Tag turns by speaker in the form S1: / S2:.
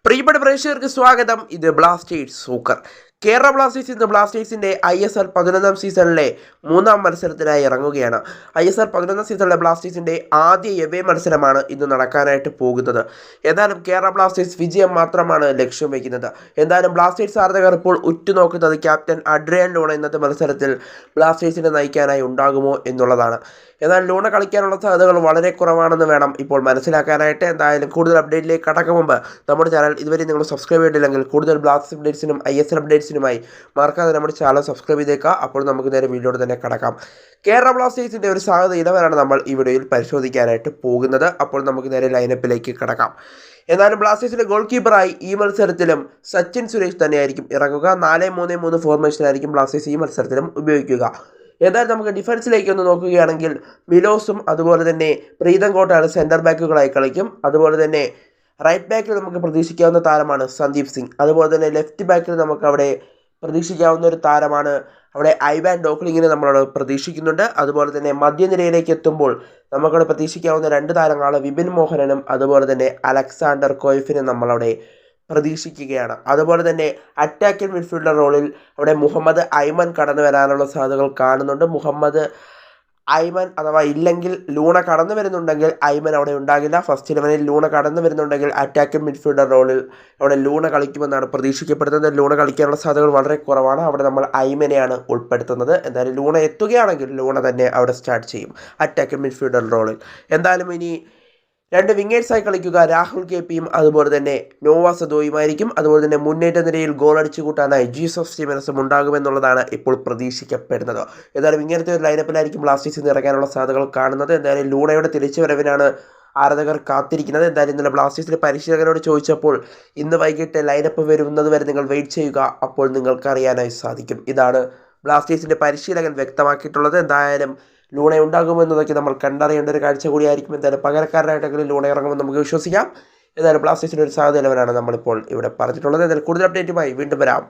S1: പ്രിയപ്പെട്ട പ്രേക്ഷകർക്ക് സ്വാഗതം. ഇത് ബ്ലാസ്റ്റേഴ്സ് സൂക്കർ. കേരള ബ്ലാസ്റ്റേഴ്സ് ഇന്ന് ബ്ലാസ്റ്റേഴ്സിൻ്റെ ISL 11 സീസണിലെ മൂന്നാം മത്സരത്തിനായി ഇറങ്ങുകയാണ്. ISL 11 സീസണിലെ ബ്ലാസ്റ്റേഴ്സിൻ്റെ ആദ്യ എവേ മത്സരമാണ് ഇന്ന് നടക്കാനായിട്ട് പോകുന്നത്. എന്തായാലും കേരള ബ്ലാസ്റ്റേഴ്സ് വിജയം മാത്രമാണ് ലക്ഷ്യം വയ്ക്കുന്നത്. എന്തായാലും ബ്ലാസ്റ്റേഴ്സ് ആരാധകർ ഇപ്പോൾ ഉറ്റുനോക്കുന്നത് ക്യാപ്റ്റൻ അഡ്രിയാൻ ലൂണ ഇന്നത്തെ മത്സരത്തിൽ ബ്ലാസ്റ്റേഴ്സിനെ നയിക്കാനായി ഉണ്ടാകുമോ എന്നുള്ളതാണ്. എന്നാൽ ലൂണ കളിക്കാനുള്ള സാധ്യതകൾ വളരെ കുറവാണെന്ന് വേണം ഇപ്പോൾ മനസ്സിലാക്കാനായിട്ട്. എന്തായാലും കൂടുതൽ അപ്ഡേറ്റിലേക്ക് കടക്കും മുമ്പ് നമ്മുടെ ചാനൽ ഇതുവരെ നിങ്ങൾ സബ്സ്ക്രൈബ് ചെയ്തിട്ടില്ലെങ്കിൽ കൂടുതൽ ബ്ലാസ്റ്റേഴ്സ് അപ്ഡേറ്റ്സിനും ISL അപ്ഡേറ്റ്സിനുമായി മറക്കാതെ നമ്മുടെ ചാനൽ സബ്സ്ക്രൈബ് ചെയ്തേക്കുക. അപ്പോൾ നമുക്ക് നേരെ വീഡിയോയോട് തന്നെ കടക്കാം. കേരള ബ്ലാസ്റ്റേഴ്സിൻ്റെ ഒരു സാധ്യത ഇലവനാണ് നമ്മൾ ഈ വീഡിയോയിൽ പരിശോധിക്കാനായിട്ട് പോകുന്നത്. അപ്പോൾ നമുക്ക് നേരെ ലൈനപ്പിലേക്ക് കടക്കാം. എന്നാലും ബ്ലാസ്റ്റേഴ്സിൻ്റെ ഗോൾ കീപ്പറായി ഈ മത്സരത്തിലും സച്ചിൻ സുരേഷ് തന്നെയായിരിക്കും ഇറങ്ങുക. 4-3-3 ഫോർമേഷനായിരിക്കും ബ്ലാസ്റ്റേഴ്സ് ഈ മത്സരത്തിലും ഉപയോഗിക്കുക. എന്തായാലും നമുക്ക് ഡിഫൻസിലേക്ക് ഒന്ന് നോക്കുകയാണെങ്കിൽ മിലോസും അതുപോലെ തന്നെ പ്രീതം കോട്ടയാണ് സെൻറ്റർ ബാക്കുകളായി കളിക്കും. അതുപോലെ തന്നെ റൈറ്റ് ബാക്കിൽ നമുക്ക് പ്രതീക്ഷിക്കാവുന്ന താരമാണ് സന്ദീപ് സിംഗ്. അതുപോലെ തന്നെ ലെഫ്റ്റ് ബാക്കിൽ നമുക്ക് അവിടെ പ്രതീക്ഷിക്കാവുന്ന ഒരു താരമാണ് അവിടെ ഐവാൻ ഡോക്ലിങ്ങിനെ നമ്മളവിടെ പ്രതീക്ഷിക്കുന്നുണ്ട്. അതുപോലെ തന്നെ മധ്യനിരയിലേക്ക് എത്തുമ്പോൾ നമുക്കവിടെ പ്രതീക്ഷിക്കാവുന്ന രണ്ട് താരങ്ങളാണ് വിപിൻ മോഹനനും അതുപോലെ തന്നെ അലക്സാണ്ടർ കോയ്ഫിനും നമ്മളവിടെ പ്രതീക്ഷിക്കുകയാണ്. അതുപോലെ തന്നെ അറ്റാക്കിംഗ് മിഡ്ഫീൽഡർ റോളിൽ അവിടെ മുഹമ്മദ് ഐമൻ കടന്നു വരാനുള്ള സാധ്യതകൾ കാണുന്നുണ്ട്. മുഹമ്മദ് ഐമൻ അഥവാ ഇല്ലെങ്കിൽ ലൂണ കടന്നു വരുന്നുണ്ടെങ്കിൽ ഐമൻ അവിടെ ഉണ്ടാകില്ല. ഫസ്റ്റ് 11 ലൂണ കടന്നു വരുന്നുണ്ടെങ്കിൽ അറ്റാക്കിംഗ് മിഡ്ഫീൽഡർ റോളിൽ അവിടെ ലൂണ കളിക്കുമെന്നാണ് പ്രതീക്ഷിക്കപ്പെടുന്നത്. ലൂണ കളിക്കാനുള്ള സാധ്യതകൾ വളരെ കുറവാണ്. അവിടെ നമ്മൾ ഐമനെയാണ് ഉൾപ്പെടുത്തുന്നത്. എന്തായാലും ലൂണ എത്തുകയാണെങ്കിൽ ലൂണ തന്നെ അവിടെ സ്റ്റാർട്ട് ചെയ്യും അറ്റാക്കിംഗ് മിഡ്ഫീൽഡർ റോളിൽ. എന്തായാലും ഇനി രണ്ട് വിങ്ങേഴ്സായി കളിക്കുക രാഹുൽ KPയും അതുപോലെ തന്നെ നോവ സദോയുമായിരിക്കും. അതുപോലെ തന്നെ മുന്നേറ്റ നിരയിൽ ഗോൾ അടിച്ചു കൂട്ടാനായി ജീസസ് സ്റ്റീവൻസും ഉണ്ടാകുമെന്നുള്ളതാണ് ഇപ്പോൾ പ്രതീക്ഷിക്കപ്പെടുന്നത്. എന്തായാലും ഇങ്ങനത്തെ ഒരു ലൈനപ്പിലായിരിക്കും ബ്ലാസ്റ്റേഴ്സിൽ ഇറങ്ങാനുള്ള സാധ്യതകൾ കാണുന്നത്. എന്തായാലും ലൂണയുടെ തിരിച്ചുവരവിനാണ് ആരാധകർ കാത്തിരിക്കുന്നത്. എന്തായാലും ഇന്നലെ ബ്ലാസ്റ്റേഴ്സിലെ പരിശീലകനോട് ചോദിച്ചപ്പോൾ ഇന്ന് വൈകിട്ട് ലൈനപ്പ് വരുന്നത് വരെ നിങ്ങൾ വെയിറ്റ് ചെയ്യുക, അപ്പോൾ നിങ്ങൾക്ക് അറിയാനായി സാധിക്കും. ഇതാണ് ബ്ലാസ്റ്റേഴ്സിൻ്റെ പരിശീലകൻ വ്യക്തമാക്കിയിട്ടുള്ളത്. എന്തായാലും ലൂണ ഉണ്ടാകുമെന്നതൊക്കെ നമ്മൾ കണ്ടറിയേണ്ട ഒരു കാഴ്ച കൂടിയായിരിക്കും. എന്തായാലും പകരക്കാരനായിട്ടെങ്കിലും ലൂണ ഇറങ്ങുമെന്ന് നമുക്ക് വിശ്വസിക്കാം. എന്തായാലും ബ്ലാസ്റ്റേഴ്സിൻ്റെ ഒരു സാധ്യത നിലവനാണ് നമ്മളിപ്പോൾ ഇവിടെ പറഞ്ഞിട്ടുള്ളത്. എന്തായാലും കൂടുതൽ അപ്ഡേറ്റുമായി വീണ്ടും വരാം.